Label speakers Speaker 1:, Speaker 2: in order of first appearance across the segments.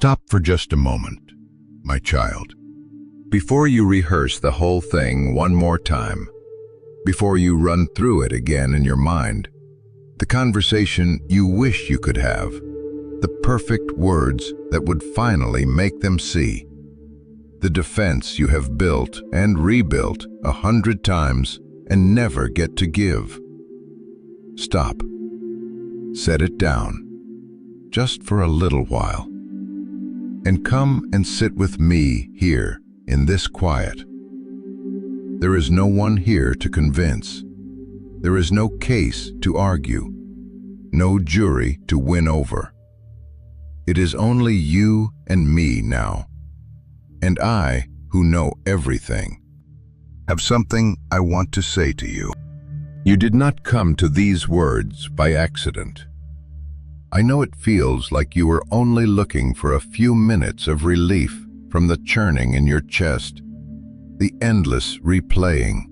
Speaker 1: Stop for just a moment, my child. Before you rehearse the whole thing one more time, before you run through it again in your mind, the conversation you wish you could have, the perfect words that would finally make them see, the defense you have built and rebuilt 100 times and never get to give. Stop. Set it down, just for a little while, and come and sit with me here in this quiet. There is no one here to convince. There is no case to argue, no jury to win over. It is only you and me now, and I, who know everything, have something I want to say to you. You did not come to these words by accident. I know it feels like you were only looking for a few minutes of relief from the churning in your chest, the endless replaying,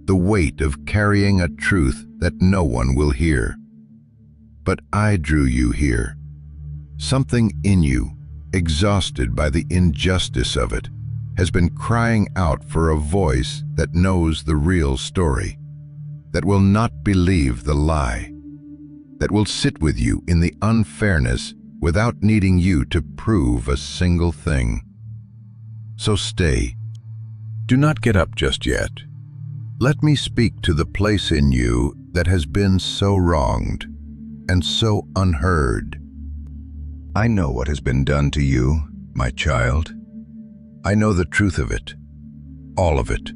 Speaker 1: the weight of carrying a truth that no one will hear. But I drew you here. Something in you, exhausted by the injustice of it, has been crying out for a voice that knows the real story, that will not believe the lie, that will sit with you in the unfairness without needing you to prove a single thing. So stay. Do not get up just yet. Let me speak to the place in you that has been so wronged and so unheard. I know what has been done to you, my child. I know the truth of it, all of it,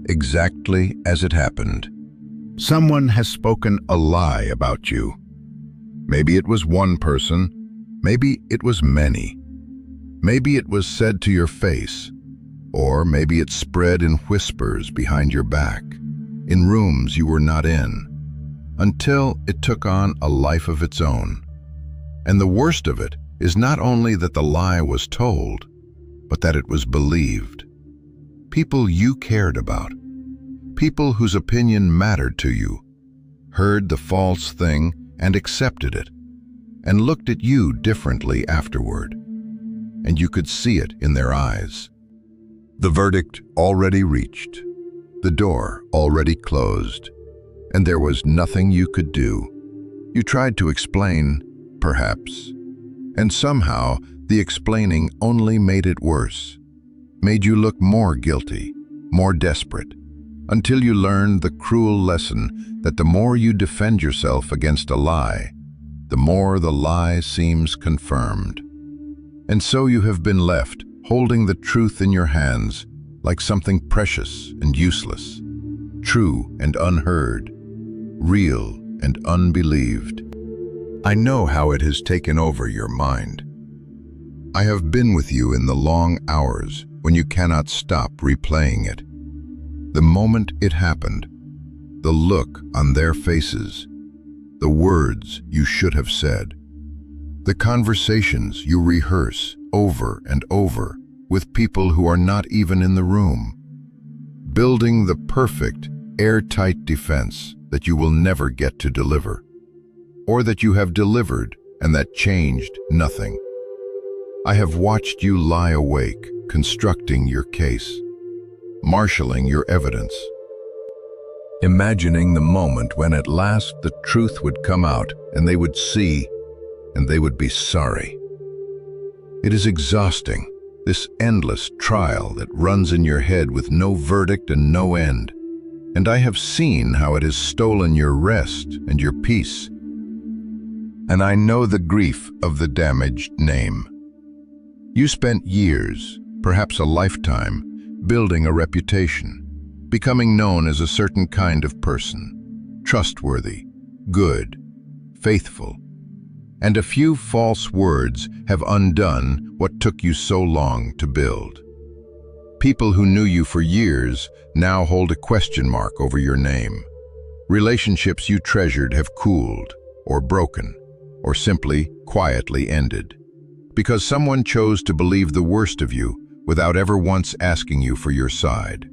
Speaker 1: exactly as it happened. Someone has spoken a lie about you. Maybe it was one person, maybe it was many. Maybe it was said to your face, or maybe it spread in whispers behind your back, in rooms you were not in, until it took on a life of its own. And the worst of it is not only that the lie was told, but that it was believed. People you cared about, people whose opinion mattered to you, heard the false thing and accepted it, and looked at you differently afterward. And you could see it in their eyes. The verdict already reached, the door already closed, and there was nothing you could do. You tried to explain, perhaps, and somehow the explaining only made it worse, made you look more guilty, more desperate, until you learned the cruel lesson that the more you defend yourself against a lie, the more the lie seems confirmed. And so you have been left holding the truth in your hands like something precious and useless, true and unheard, real and unbelieved. I know how it has taken over your mind. I have been with you in the long hours when you cannot stop replaying it. The moment it happened, the look on their faces, the words you should have said, the conversations you rehearse over and over with people who are not even in the room, building the perfect, airtight defense that you will never get to deliver, or that you have delivered and that changed nothing. I have watched you lie awake, constructing your case, marshaling your evidence, imagining the moment when at last the truth would come out and they would see and they would be sorry. It is exhausting, this endless trial that runs in your head with no verdict and no end. And I have seen how it has stolen your rest and your peace. And I know the grief of the damaged name. You spent years, perhaps a lifetime, building a reputation, becoming known as a certain kind of person, trustworthy, good, faithful. And a few false words have undone what took you so long to build. People who knew you for years now hold a question mark over your name. Relationships you treasured have cooled, or broken, or simply quietly ended, because someone chose to believe the worst of you without ever once asking you for your side.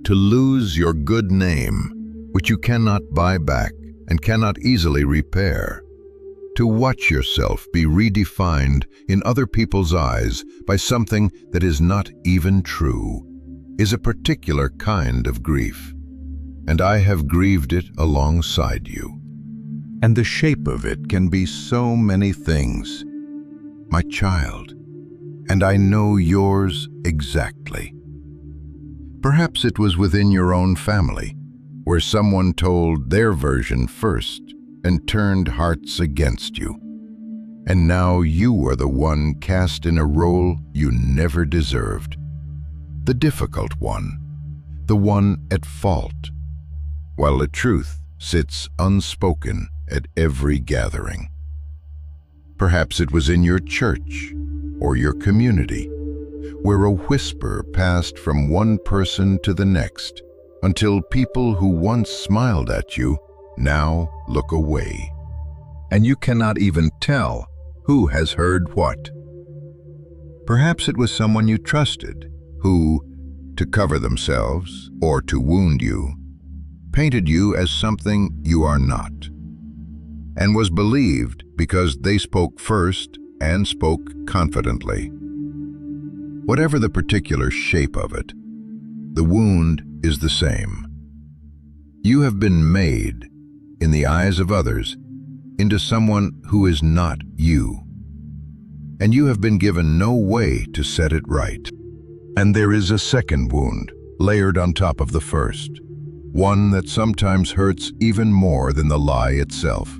Speaker 1: To lose your good name, which you cannot buy back and cannot easily repair, To watch yourself be redefined in other people's eyes by something that is not even true is a particular kind of grief, and I have grieved it alongside you. And the shape of it can be so many things, my child, and I know yours exactly. Perhaps it was within your own family, where someone told their version first and turned hearts against you. And now you are the one cast in a role you never deserved. The difficult one, the one at fault, while the truth sits unspoken at every gathering. Perhaps it was in your church or your community, where a whisper passed from one person to the next, until people who once smiled at you now look away. And you cannot even tell who has heard what. Perhaps it was someone you trusted, who, to cover themselves or to wound you, painted you as something you are not, and was believed because they spoke first and spoke confidently. Whatever the particular shape of it, the wound is the same. You have been made, in the eyes of others, into someone who is not you, and you have been given no way to set it right. And there is a second wound, layered on top of the first, one that sometimes hurts even more than the lie itself.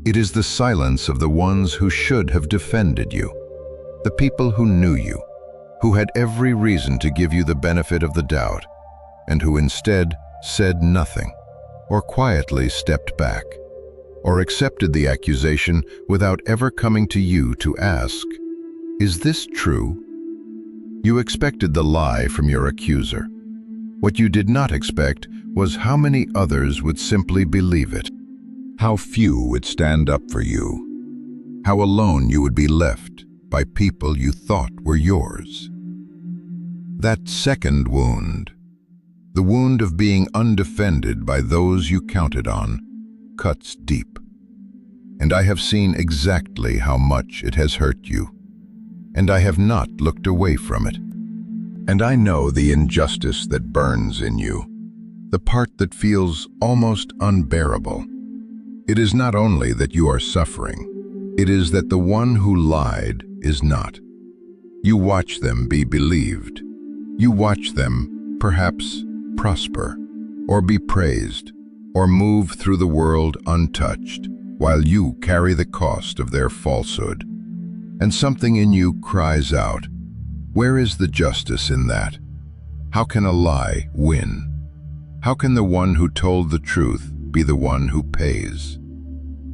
Speaker 1: It is the silence of the ones who should have defended you, the people who knew you, who had every reason to give you the benefit of the doubt, and who instead said nothing, or quietly stepped back, or accepted the accusation without ever coming to you to ask, "Is this true?" You expected the lie from your accuser. What you did not expect was how many others would simply believe it, how few would stand up for you, how alone you would be left by people you thought were yours. That second wound, the wound of being undefended by those you counted on, cuts deep. And I have seen exactly how much it has hurt you, and I have not looked away from it. And I know the injustice that burns in you, the part that feels almost unbearable. It is not only that you are suffering, it is that the one who lied is not. You watch them be believed. You watch them, perhaps, prosper, or be praised, or move through the world untouched, while you carry the cost of their falsehood. And something in you cries out, where is the justice in that? How can a lie win? How can the one who told the truth be the one who pays?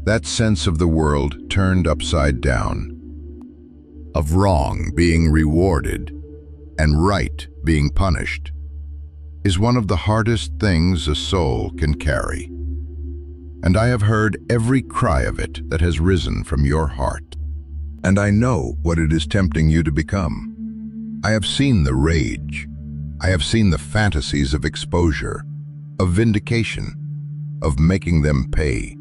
Speaker 1: That sense of the world turned upside down, of wrong being rewarded and right being punished, is one of the hardest things a soul can carry. And I have heard every cry of it that has risen from your heart. And I know what it is tempting you to become. I have seen the rage. I have seen the fantasies of exposure, of vindication, of making them pay,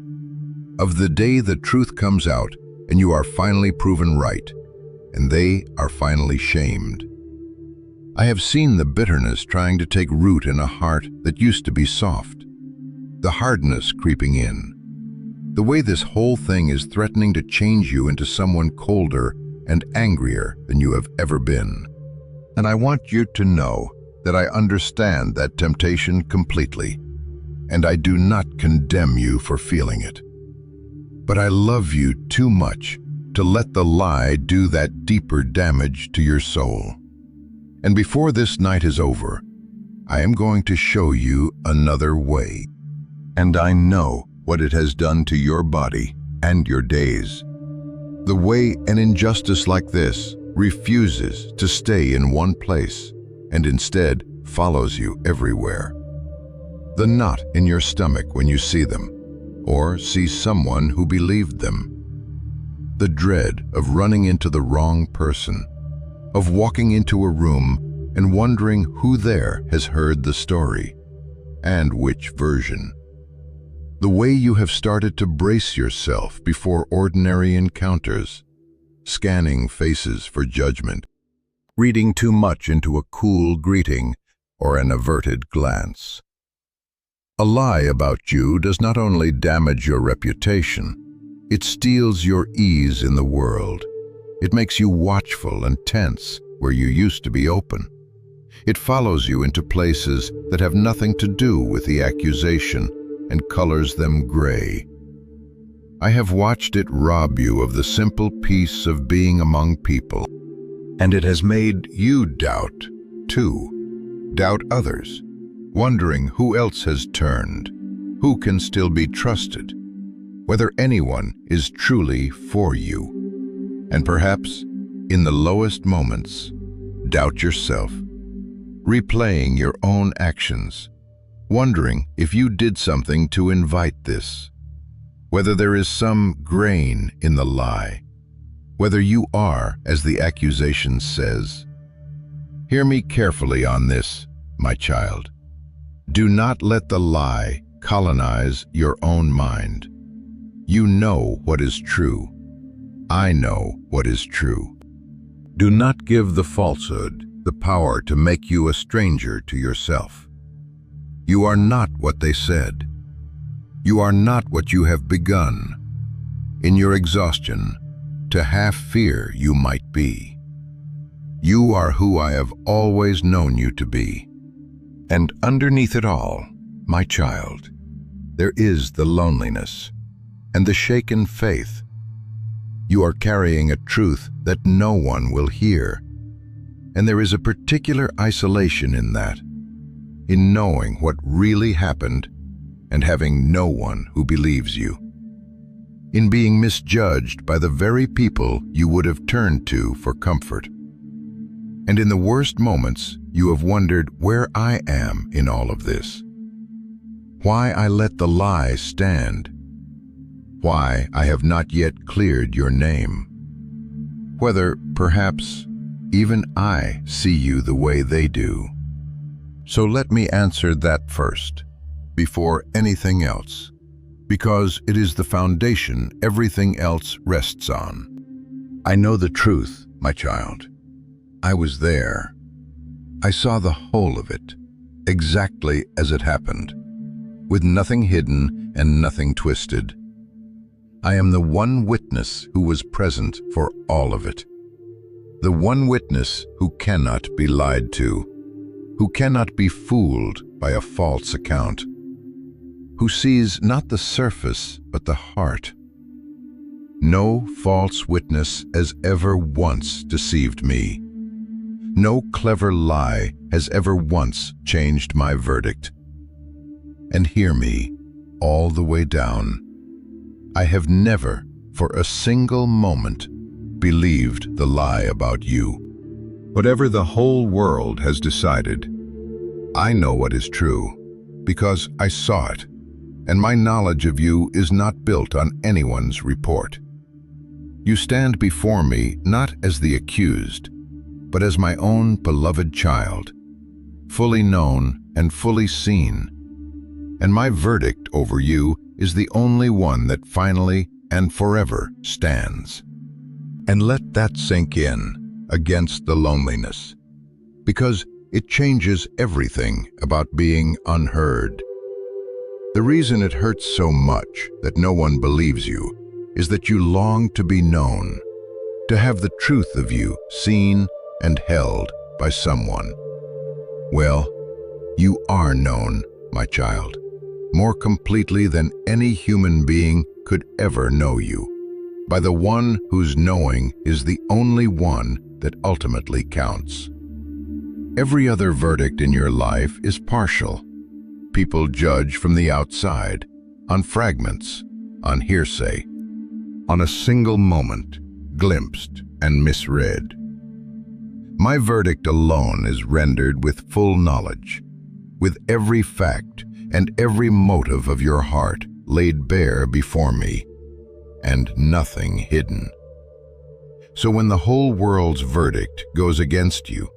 Speaker 1: of the day the truth comes out and you are finally proven right, and they are finally shamed. I have seen the bitterness trying to take root in a heart that used to be soft, the hardness creeping in, the way this whole thing is threatening to change you into someone colder and angrier than you have ever been. And I want you to know that I understand that temptation completely, and I do not condemn you for feeling it. But I love you too much to let the lie do that deeper damage to your soul. And before this night is over, I am going to show you another way. And I know what it has done to your body and your days. The way an injustice like this refuses to stay in one place and instead follows you everywhere. The knot in your stomach when you see them, or see someone who believed them. The dread of running into the wrong person, of walking into a room and wondering who there has heard the story, and which version. The way you have started to brace yourself before ordinary encounters, scanning faces for judgment, reading too much into a cool greeting or an averted glance. A lie about you does not only damage your reputation, it steals your ease in the world. It makes you watchful and tense where you used to be open. It follows you into places that have nothing to do with the accusation and colors them gray. I have watched it rob you of the simple peace of being among people, and it has made you doubt, too. Doubt others, wondering who else has turned, who can still be trusted, whether anyone is truly for you. And perhaps, in the lowest moments, doubt yourself, replaying your own actions, wondering if you did something to invite this, whether there is some grain in the lie, whether you are, as the accusation says. Hear me carefully on this, my child. Do not let the lie colonize your own mind. You know what is true. I know what is true. Do not give the falsehood the power to make you a stranger to yourself. You are not what they said. You are not what you have begun, in your exhaustion, to half fear you might be. You are who I have always known you to be. And underneath it all, my child, there is the loneliness and the shaken faith. You are carrying a truth that no one will hear, and there is a particular isolation in that, in knowing what really happened and having no one who believes you, in being misjudged by the very people you would have turned to for comfort. And in the worst moments, you have wondered where I am in all of this, why I let the lie stand, why I have not yet cleared your name, whether perhaps even I see you the way they do. So let me answer that first, before anything else, because it is the foundation everything else rests on. I know the truth, my child. I was there. I saw the whole of it, exactly as it happened, with nothing hidden and nothing twisted. I am the one witness who was present for all of it. The one witness who cannot be lied to, who cannot be fooled by a false account, who sees not the surface but the heart. No false witness has ever once deceived me. No clever lie has ever once changed my verdict. And hear me all the way down. I have never, for a single moment, believed the lie about you. Whatever the whole world has decided, I know what is true, because I saw it, and my knowledge of you is not built on anyone's report. You stand before me not as the accused, but as my own beloved child, fully known and fully seen. And my verdict over you is the only one that finally and forever stands. And let that sink in against the loneliness, because it changes everything about being unheard. The reason it hurts so much that no one believes you is that you long to be known, to have the truth of you seen and held by someone. Well, you are known, my child, more completely than any human being could ever know you, by the one whose knowing is the only one that ultimately counts. Every other verdict in your life is partial. People judge from the outside, on fragments, on hearsay, on a single moment, glimpsed and misread. My verdict alone is rendered with full knowledge, with every fact and every motive of your heart laid bare before me, and nothing hidden. So when the whole world's verdict goes against you,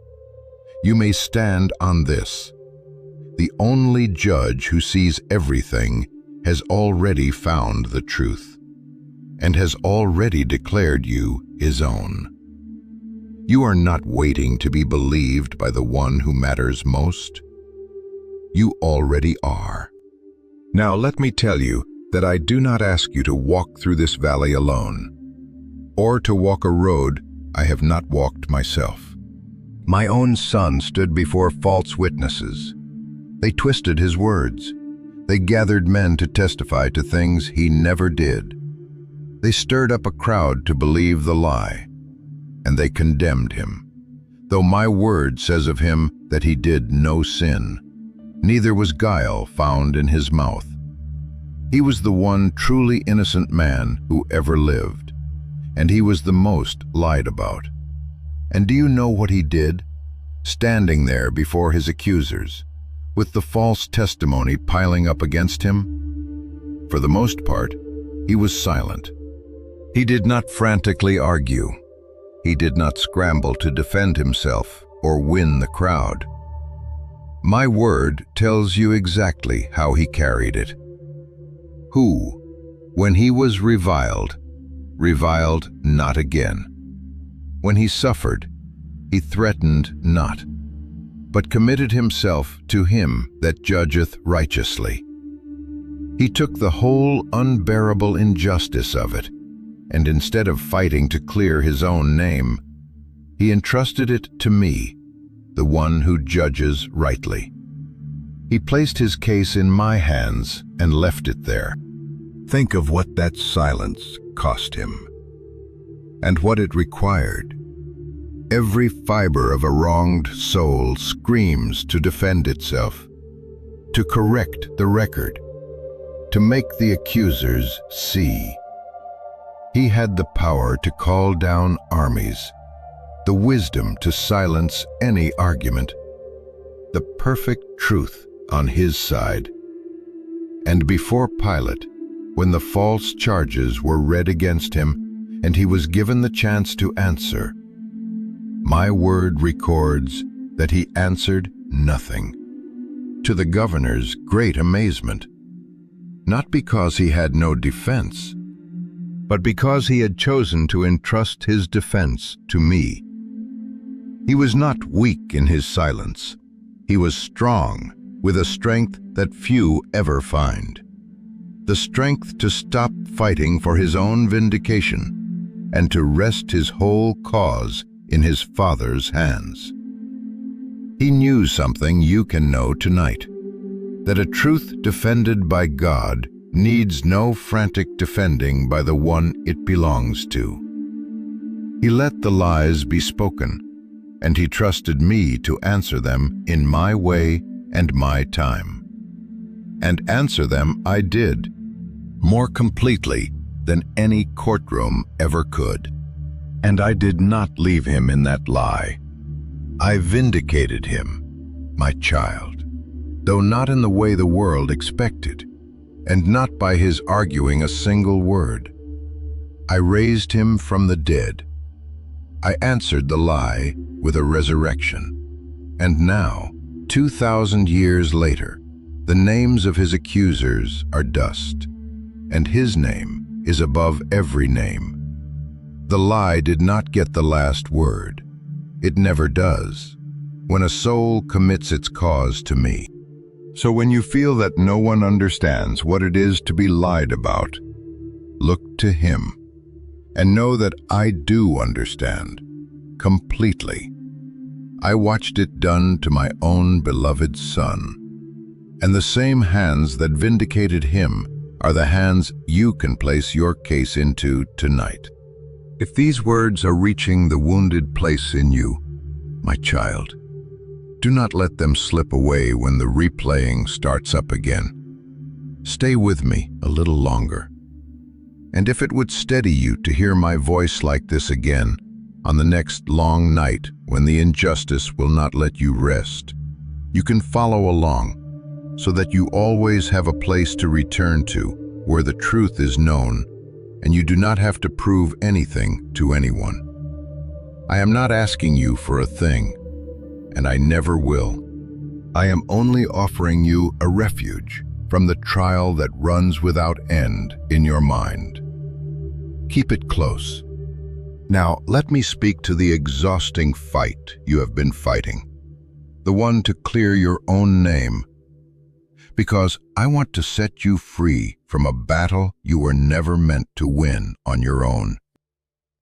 Speaker 1: you may stand on this. The only judge who sees everything has already found the truth and has already declared you his own. You are not waiting to be believed by the one who matters most. You already are. Now let me tell you that I do not ask you to walk through this valley alone, or to walk a road I have not walked myself. My own son stood before false witnesses. They twisted his words. They gathered men to testify to things he never did. They stirred up a crowd to believe the lie, and they condemned him, though my word says of him that he did no sin, neither was guile found in his mouth. He was the one truly innocent man who ever lived, and he was the most lied about. And do you know what he did? Standing there before his accusers, with the false testimony piling up against him, for the most part, he was silent. He did not frantically argue. He did not scramble to defend himself or win the crowd. My word tells you exactly how he carried it. Who, when he was reviled not again. When he suffered, he threatened not, but committed himself to him that judgeth righteously. He took the whole unbearable injustice of it, and instead of fighting to clear his own name, he entrusted it to me, the one who judges rightly. He placed his case in my hands and left it there. Think of what that silence cost him, and what it required. Every fiber of a wronged soul screams to defend itself, to correct the record, to make the accusers see. He had the power to call down armies, the wisdom to silence any argument, the perfect truth on his side. And before Pilate, when the false charges were read against him and he was given the chance to answer, my word records that he answered nothing, to the governor's great amazement, not because he had no defense, but because he had chosen to entrust his defense to me. He was not weak in his silence. He was strong, with a strength that few ever find. The strength to stop fighting for his own vindication and to rest his whole cause in his Father's hands. He knew something you can know tonight, that a truth defended by God needs no frantic defending by the one it belongs to. He let the lies be spoken, and he trusted me to answer them in my way and my time. And answer them I did, more completely than any courtroom ever could. And I did not leave him in that lie. I vindicated him, my child, though not in the way the world expected, and not by his arguing a single word. I raised him from the dead. I answered the lie with a resurrection. And now, 2,000 years later, the names of his accusers are dust, and his name is above every name. The lie did not get the last word. It never does, when a soul commits its cause to me. So when you feel that no one understands what it is to be lied about, look to him, and know that I do understand, completely. I watched it done to my own beloved Son, and the same hands that vindicated him are the hands you can place your case into tonight. If these words are reaching the wounded place in you, my child, do not let them slip away when the replaying starts up again. Stay with me a little longer. And if it would steady you to hear my voice like this again on the next long night when the injustice will not let you rest, you can follow along so that you always have a place to return to where the truth is known and you do not have to prove anything to anyone. I am not asking you for a thing, and I never will. I am only offering you a refuge from the trial that runs without end in your mind. Keep it close. Now, let me speak to the exhausting fight you have been fighting, the one to clear your own name, because I want to set you free from a battle you were never meant to win on your own.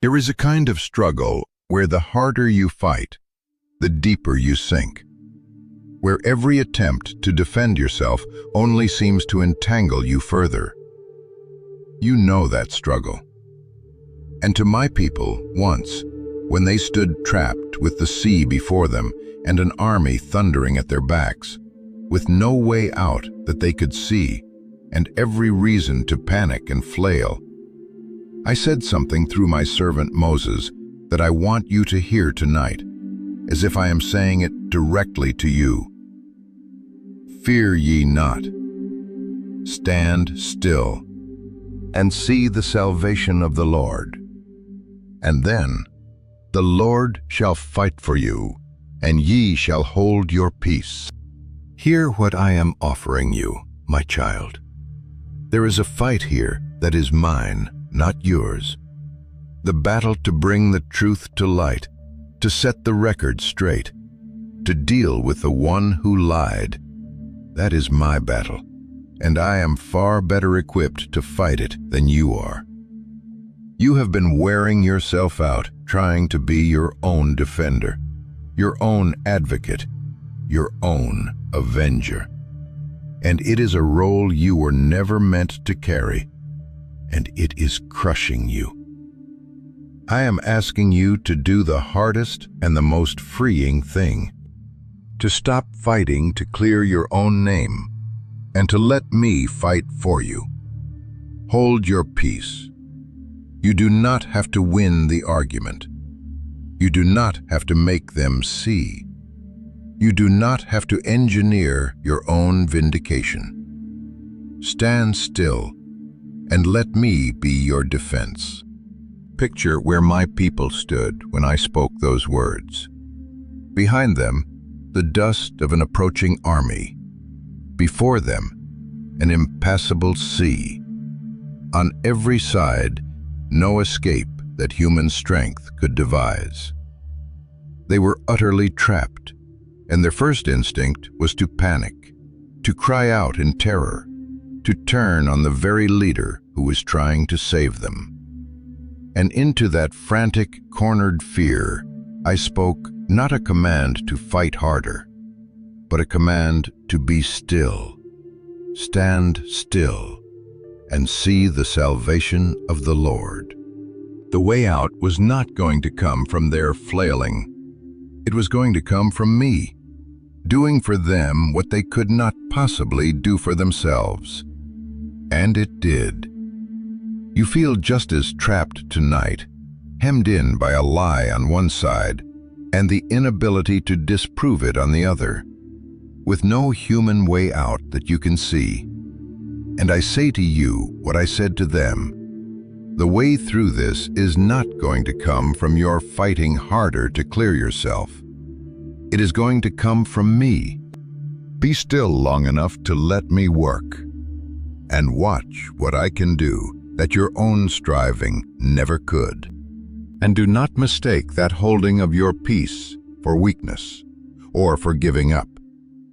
Speaker 1: There is a kind of struggle where the harder you fight, the deeper you sink, where every attempt to defend yourself only seems to entangle you further. You know that struggle. And to my people, once, when they stood trapped with the sea before them and an army thundering at their backs, with no way out that they could see, and every reason to panic and flail, I said something through my servant Moses that I want you to hear tonight, as if I am saying it directly to you. Fear ye not. Stand still, and see the salvation of the Lord. And then the Lord shall fight for you, and ye shall hold your peace. Hear what I am offering you, my child. There is a fight here that is mine, not yours. The battle to bring the truth to light, to set the record straight, to deal with the one who lied. That is my battle, and I am far better equipped to fight it than you are. You have been wearing yourself out trying to be your own defender, your own advocate, your own avenger. And it is a role you were never meant to carry, and it is crushing you. I am asking you to do the hardest and the most freeing thing, to stop fighting to clear your own name, and to let me fight for you. Hold your peace. You do not have to win the argument. You do not have to make them see. You do not have to engineer your own vindication. Stand still and let me be your defense. Picture where my people stood when I spoke those words. Behind them, the dust of an approaching army. Before them, an impassable sea. On every side, no escape that human strength could devise. They were utterly trapped, and their first instinct was to panic, to cry out in terror, to turn on the very leader who was trying to save them. And into that frantic, cornered fear, I spoke not a command to fight harder, but a command to be still. Stand still and see the salvation of the Lord. The way out was not going to come from their flailing. It was going to come from me, doing for them what they could not possibly do for themselves. And it did. You feel just as trapped tonight, hemmed in by a lie on one side and the inability to disprove it on the other, with no human way out that you can see. And I say to you what I said to them. The way through this is not going to come from your fighting harder to clear yourself. It is going to come from me. Be still long enough to let me work, and watch what I can do that your own striving never could. And do not mistake that holding of your peace for weakness or for giving up.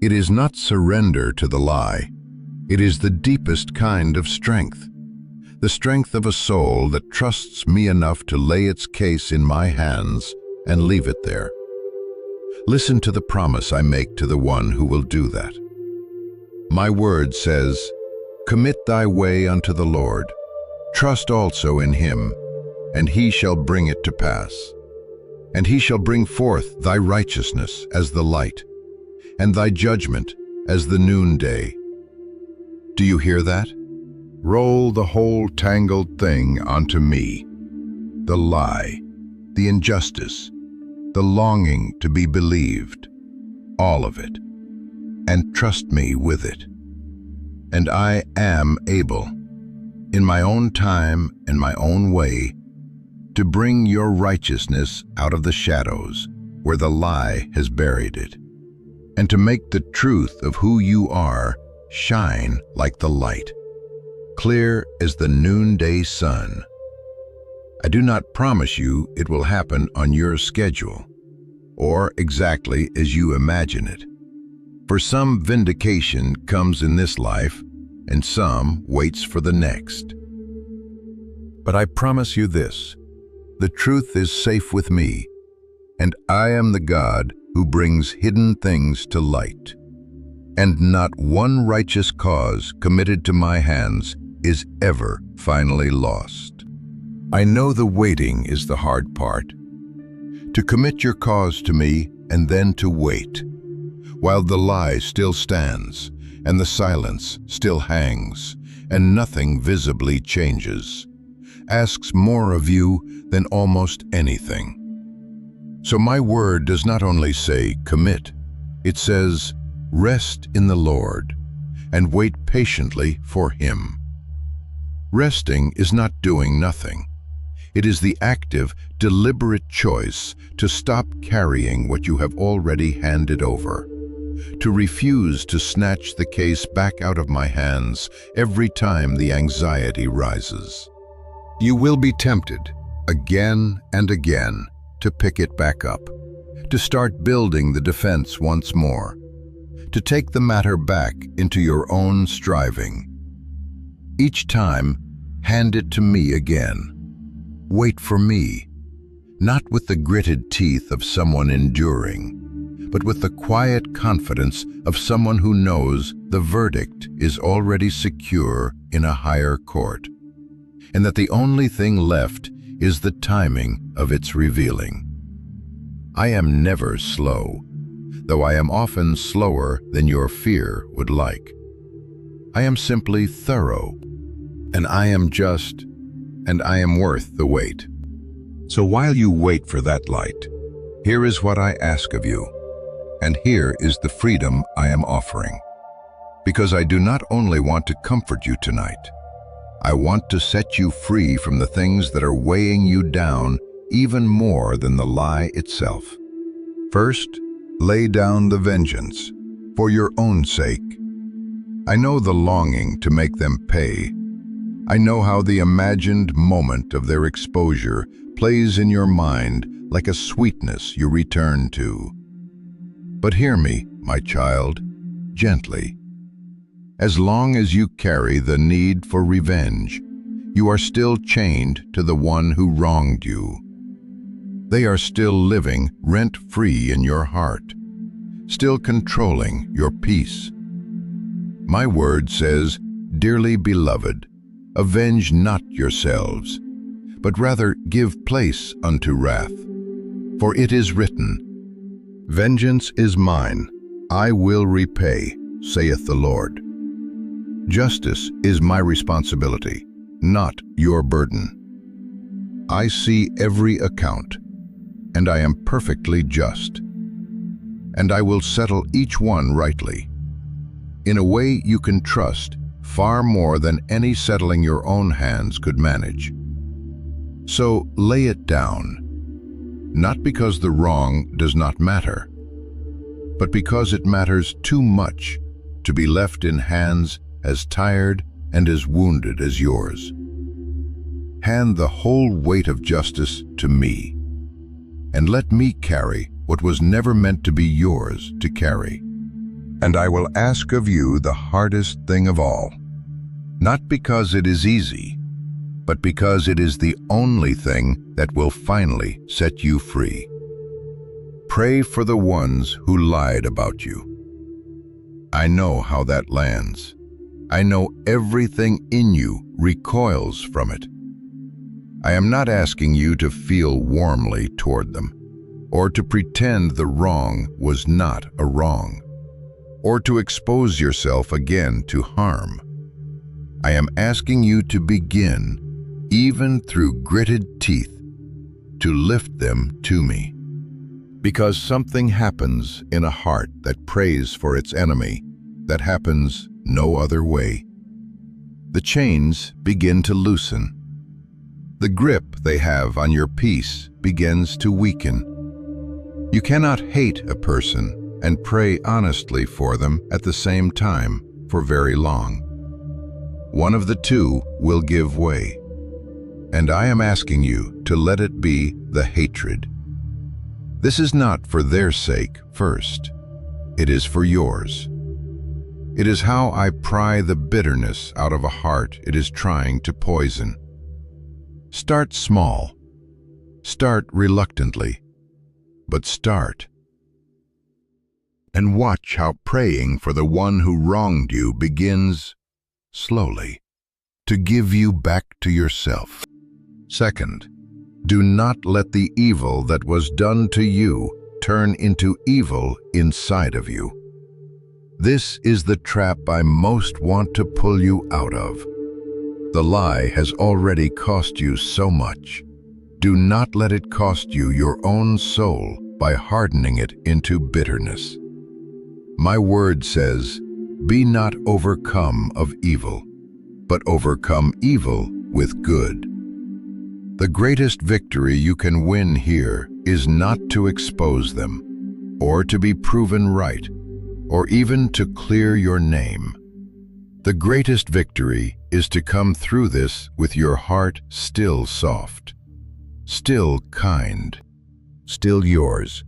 Speaker 1: It is not surrender to the lie. It is the deepest kind of strength, the strength of a soul that trusts me enough to lay its case in my hands and leave it there. Listen to the promise I make to the one who will do that. My word says, "Commit thy way unto the Lord. Trust also in him, and he shall bring it to pass. And he shall bring forth thy righteousness as the light, and thy judgment as the noonday." Do you hear that? Roll the whole tangled thing onto me. The lie, the injustice, the longing to be believed, all of it. And trust me with it. And I am able, in my own time and my own way, to bring your righteousness out of the shadows where the lie has buried it, and to make the truth of who you are shine like the light, clear as the noonday sun. I do not promise you it will happen on your schedule, or exactly as you imagine it. For some, vindication comes in this life, and some waits for the next. But I promise you this, the truth is safe with me, and I am the God who brings hidden things to light. And not one righteous cause committed to my hands is ever finally lost. I know the waiting is the hard part. To commit your cause to me and then to wait, while the lie still stands and the silence still hangs and nothing visibly changes, asks more of you than almost anything. So my word does not only say commit, it says rest in the Lord and wait patiently for Him. Resting is not doing nothing. It is the active, deliberate choice to stop carrying what you have already handed over, to refuse to snatch the case back out of my hands every time the anxiety rises. You will be tempted, again and again, to pick it back up, to start building the defense once more, to take the matter back into your own striving. Each time, hand it to me again. Wait for me, not with the gritted teeth of someone enduring, but with the quiet confidence of someone who knows the verdict is already secure in a higher court, and that the only thing left is the timing of its revealing. I am never slow, though I am often slower than your fear would like. I am simply thorough, and I am just, and I am worth the wait. So while you wait for that light, here is what I ask of you, and here is the freedom I am offering. Because I do not only want to comfort you tonight, I want to set you free from the things that are weighing you down even more than the lie itself. First, lay down the vengeance, for your own sake. I know the longing to make them pay. I know how the imagined moment of their exposure plays in your mind like a sweetness you return to. But hear me, my child, gently. As long as you carry the need for revenge, you are still chained to the one who wronged you. They are still living rent-free in your heart, still controlling your peace. My word says, dearly beloved, avenge not yourselves, but rather give place unto wrath. For it is written, vengeance is mine, I will repay, saith the Lord. Justice is my responsibility, not your burden. I see every account, and I am perfectly just, and I will settle each one rightly, in a way you can trust far more than any settling your own hands could manage. So lay it down, not because the wrong does not matter, but because it matters too much to be left in hands as tired and as wounded as yours. Hand the whole weight of justice to me, and let me carry what was never meant to be yours to carry. And I will ask of you the hardest thing of all, not because it is easy, but because it is the only thing that will finally set you free. Pray for the ones who lied about you. I know how that lands. I know everything in you recoils from it. I am not asking you to feel warmly toward them, or to pretend the wrong was not a wrong, or to expose yourself again to harm. I am asking you to begin, even through gritted teeth, to lift them to me. Because something happens in a heart that prays for its enemy that happens no other way. The chains begin to loosen. The grip they have on your peace begins to weaken. You cannot hate a person and pray honestly for them at the same time. for very long. One of the two will give way. And I am asking you to let it be the hatred. This is not for their sake first. It is for yours. It is how I pry the bitterness out of a heart it is trying to poison. Start small. Start reluctantly, but start. And watch how praying for the one who wronged you begins, slowly, to give you back to yourself. Second, do not let the evil that was done to you turn into evil inside of you. This is the trap I most want to pull you out of. The lie has already cost you so much. Do not let it cost you your own soul by hardening it into bitterness. My word says, be not overcome of evil, but overcome evil with good. The greatest victory you can win here is not to expose them, or to be proven right, or even to clear your name. The greatest victory is to come through this with your heart still soft, still kind, still yours,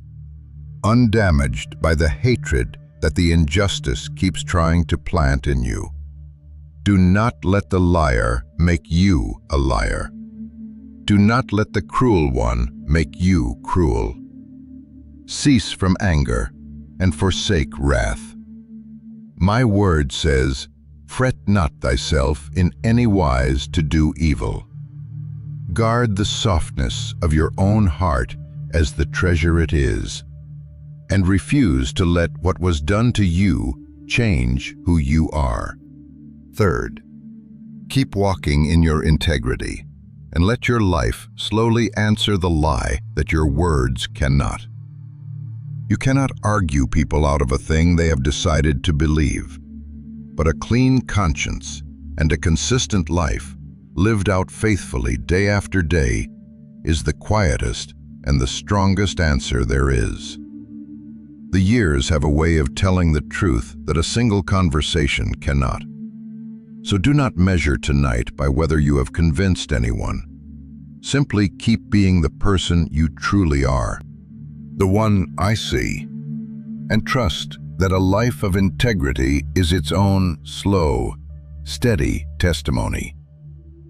Speaker 1: undamaged by the hatred that the injustice keeps trying to plant in you. Do not let the liar make you a liar. Do not let the cruel one make you cruel. Cease from anger and forsake wrath. My word says, fret not thyself in any wise to do evil. Guard the softness of your own heart as the treasure it is, and refuse to let what was done to you change who you are. Third, keep walking in your integrity, and let your life slowly answer the lie that your words cannot. You cannot argue people out of a thing they have decided to believe, but a clean conscience and a consistent life, lived out faithfully day after day, is the quietest and the strongest answer there is. The years have a way of telling the truth that a single conversation cannot. So do not measure tonight by whether you have convinced anyone. Simply keep being the person you truly are, the one I see, and trust that a life of integrity is its own slow, steady testimony,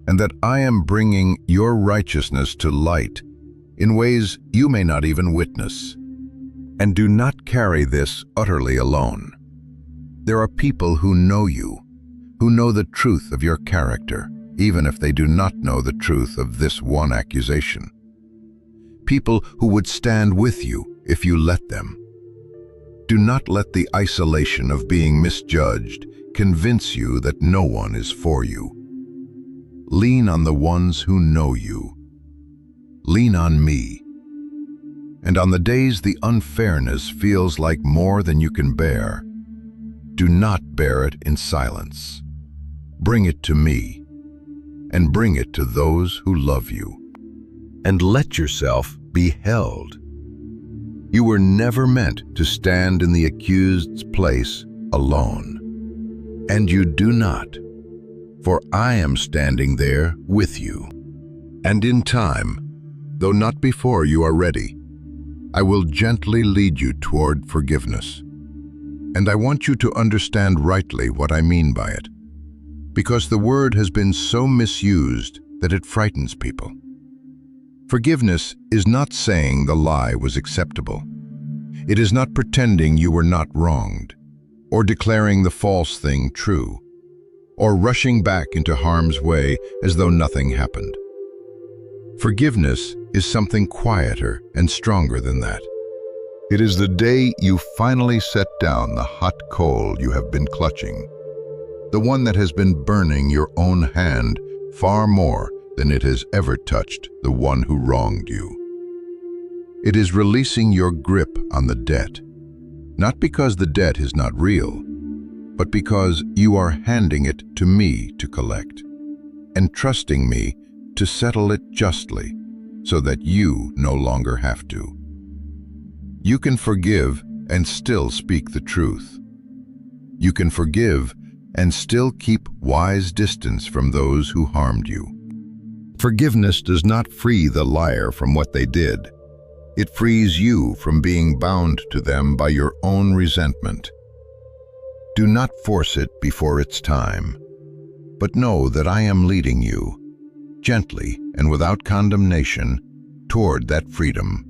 Speaker 1: and that I am bringing your righteousness to light in ways you may not even witness. And do not carry this utterly alone. There are people who know you, who know the truth of your character, even if they do not know the truth of this one accusation. People who would stand with you if you let them. Do not let the isolation of being misjudged convince you that no one is for you. Lean on the ones who know you. Lean on me. And on the days the unfairness feels like more than you can bear, do not bear it in silence. Bring it to me, and bring it to those who love you. And let yourself be held. You were never meant to stand in the accused's place alone. And you do not, for I am standing there with you. And in time, though not before you are ready, I will gently lead you toward forgiveness. And I want you to understand rightly what I mean by it, because the word has been so misused that it frightens people. Forgiveness is not saying the lie was acceptable. It is not pretending you were not wronged, or declaring the false thing true, or rushing back into harm's way as though nothing happened. Forgiveness is something quieter and stronger than that. It is the day you finally set down the hot coal you have been clutching, the one that has been burning your own hand far more than it has ever touched the one who wronged you. It is releasing your grip on the debt, not because the debt is not real, but because you are handing it to me to collect, and trusting me to settle it justly, so that you no longer have to. You can forgive and still speak the truth. You can forgive and still keep wise distance from those who harmed you. Forgiveness does not free the liar from what they did. It frees you from being bound to them by your own resentment. Do not force it before it's time, but know that I am leading you, gently and without condemnation, toward that freedom.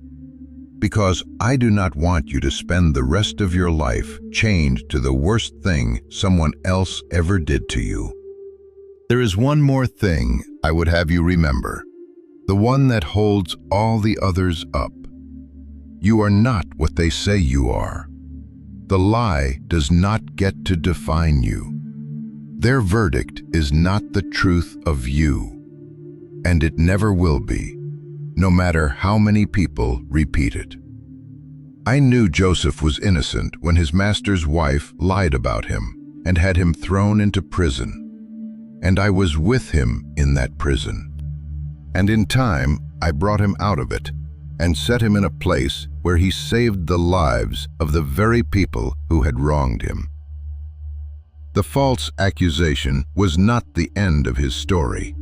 Speaker 1: Because I do not want you to spend the rest of your life chained to the worst thing someone else ever did to you. There is one more thing I would have you remember, the one that holds all the others up. You are not what they say you are. The lie does not get to define you. Their verdict is not the truth of you, and it never will be, no matter how many people repeat it. I knew Joseph was innocent when his master's wife lied about him and had him thrown into prison, and I was with him in that prison. And in time, I brought him out of it and set him in a place where he saved the lives of the very people who had wronged him. The false accusation was not the end of his story.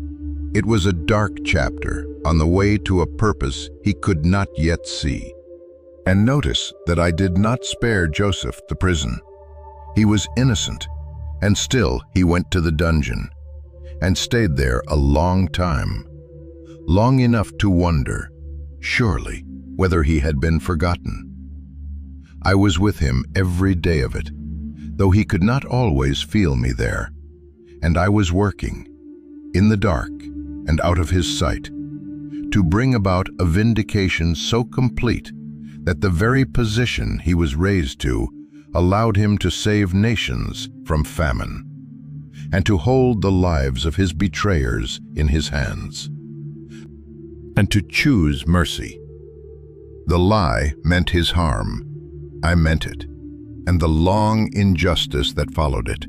Speaker 1: It was a dark chapter on the way to a purpose he could not yet see. And notice that I did not spare Joseph the prison. He was innocent, and still he went to the dungeon and stayed there a long time, long enough to wonder, surely, whether he had been forgotten. I was with him every day of it, though he could not always feel me there, and I was working, in the dark and out of his sight, to bring about a vindication so complete that the very position he was raised to allowed him to save nations from famine, and to hold the lives of his betrayers in his hands, and to choose mercy. The lie meant his harm. I meant it, and the long injustice that followed it,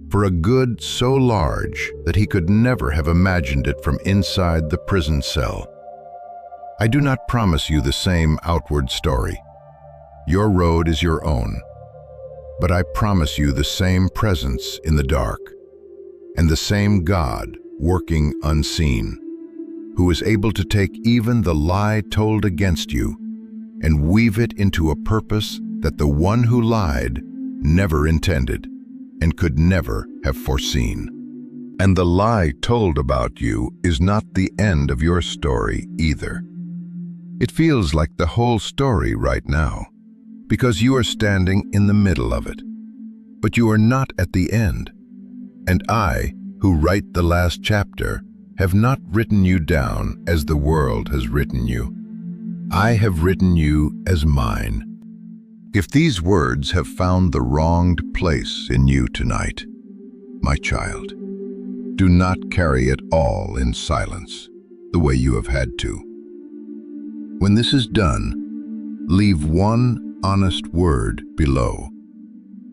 Speaker 1: for a good so large that he could never have imagined it from inside the prison cell. I do not promise you the same outward story. Your road is your own. But I promise you the same presence in the dark, and the same God working unseen, who is able to take even the lie told against you and weave it into a purpose that the one who lied never intended and could never have foreseen. And the lie told about you is not the end of your story either. It feels like the whole story right now, because you are standing in the middle of it. But you are not at the end. And I, who write the last chapter, have not written you down as the world has written you. I have written you as mine. If these words have found the wronged place in you tonight, my child, do not carry it all in silence, the way you have had to. When this is done, leave one honest word below,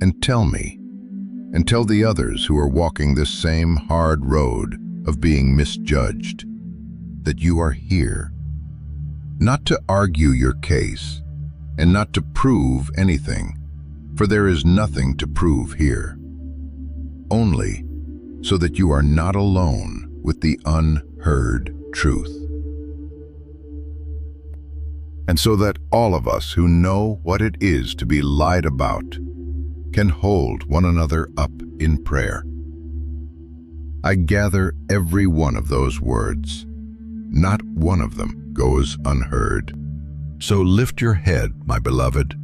Speaker 1: and tell me, and tell the others who are walking this same hard road of being misjudged, that you are here, not to argue your case, and not to prove anything, for there is nothing to prove here, only so that you are not alone with the unheard truth. And so that all of us who know what it is to be lied about can hold one another up in prayer. I gather every one of those words. Not one of them goes unheard. So lift your head, my beloved.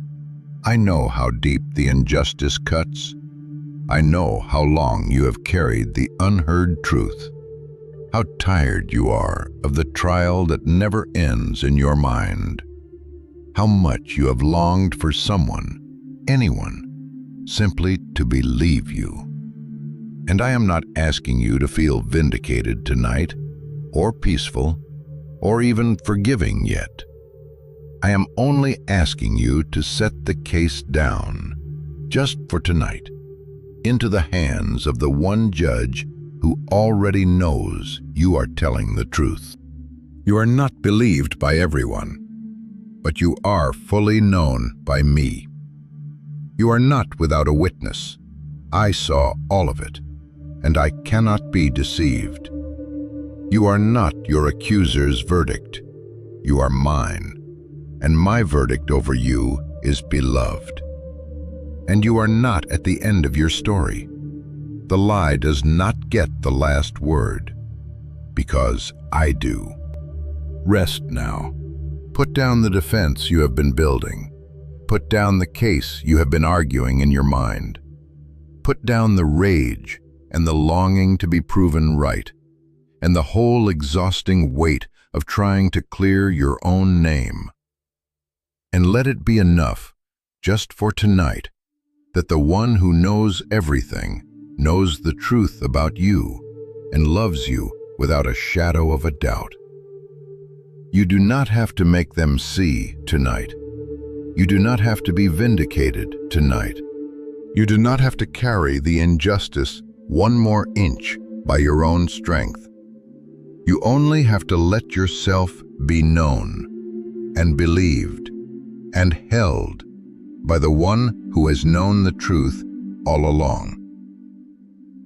Speaker 1: I know how deep the injustice cuts. I know how long you have carried the unheard truth, how tired you are of the trial that never ends in your mind, how much you have longed for someone, anyone, simply to believe you. And I am not asking you to feel vindicated tonight, or peaceful, or even forgiving yet. I am only asking you to set the case down, just for tonight, into the hands of the one judge who already knows you are telling the truth. You are not believed by everyone, but you are fully known by me. You are not without a witness. I saw all of it, and I cannot be deceived. You are not your accuser's verdict. You are mine, and my verdict over you is beloved. And you are not at the end of your story. The lie does not get the last word, because I do. Rest now. Put down the defense you have been building. Put down the case you have been arguing in your mind. Put down the rage and the longing to be proven right, and the whole exhausting weight of trying to clear your own name. And let it be enough, just for tonight, that the one who knows everything knows the truth about you and loves you without a shadow of a doubt. You do not have to make them see tonight. You do not have to be vindicated tonight. You do not have to carry the injustice one more inch by your own strength. You only have to let yourself be known and believed and held by the one who has known the truth all along.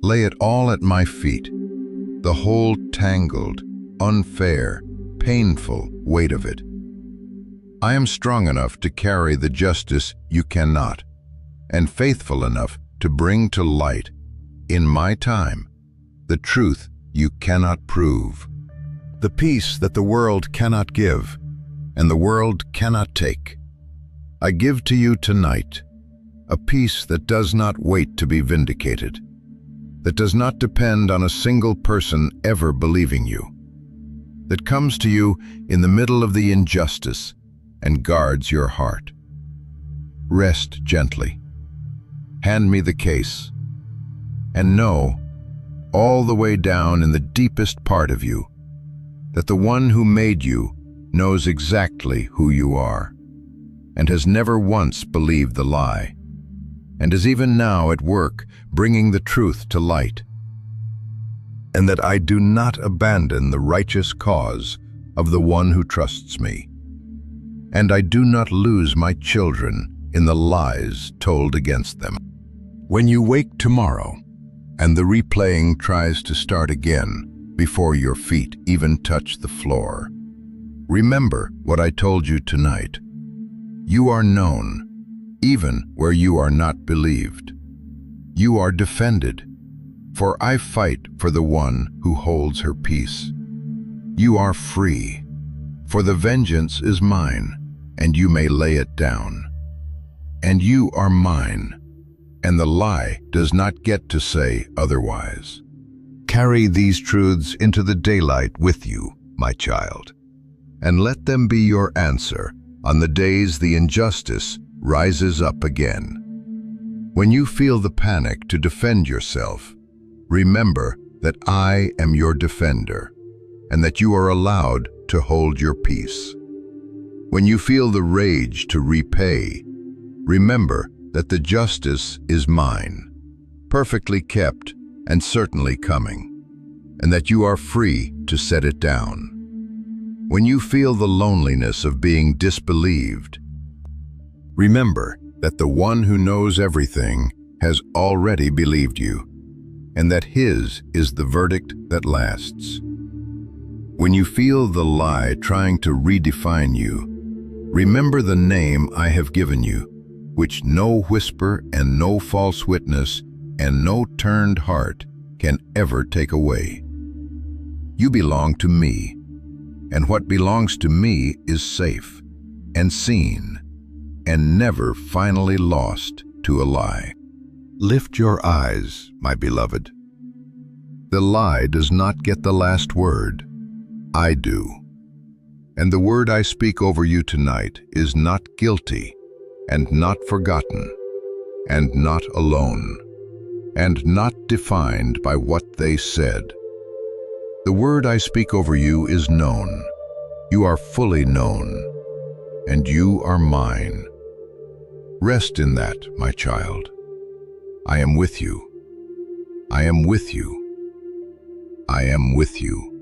Speaker 1: Lay it all at my feet, the whole tangled, unfair, painful weight of it. I am strong enough to carry the justice you cannot, and faithful enough to bring to light, in my time, the truth you cannot prove. The peace that the world cannot give, and the world cannot take. I give to you tonight, a peace that does not wait to be vindicated, that does not depend on a single person ever believing you, that comes to you in the middle of the injustice and guards your heart. Rest gently. Hand me the case, and know, all the way down in the deepest part of you, that the one who made you knows exactly who you are, and has never once believed the lie, and is even now at work bringing the truth to light, and that I do not abandon the righteous cause of the one who trusts me, and I do not lose my children in the lies told against them. When you wake tomorrow, and the replaying tries to start again before your feet even touch the floor, remember what I told you tonight. You are known, even where you are not believed. You are defended, for I fight for the one who holds her peace. You are free, for the vengeance is mine, and you may lay it down. And you are mine, and the lie does not get to say otherwise. Carry these truths into the daylight with you, my child, and let them be your answer on the days the injustice rises up again. When you feel the panic to defend yourself, remember that I am your defender, and that you are allowed to hold your peace. When you feel the rage to repay, remember that the justice is mine, perfectly kept and certainly coming, and that you are free to set it down. When you feel the loneliness of being disbelieved, remember that the one who knows everything has already believed you, and that his is the verdict that lasts. When you feel the lie trying to redefine you, remember the name I have given you, which no whisper and no false witness and no turned heart can ever take away. You belong to me, and what belongs to me is safe and seen and never finally lost to a lie. Lift your eyes, my beloved. The lie does not get the last word. I do. And the word I speak over you tonight is not guilty, and not forgotten, and not alone, and not defined by what they said. The word I speak over you is known. You are fully known, and you are mine. Rest in that, my child. I am with you. I am with you. I am with you.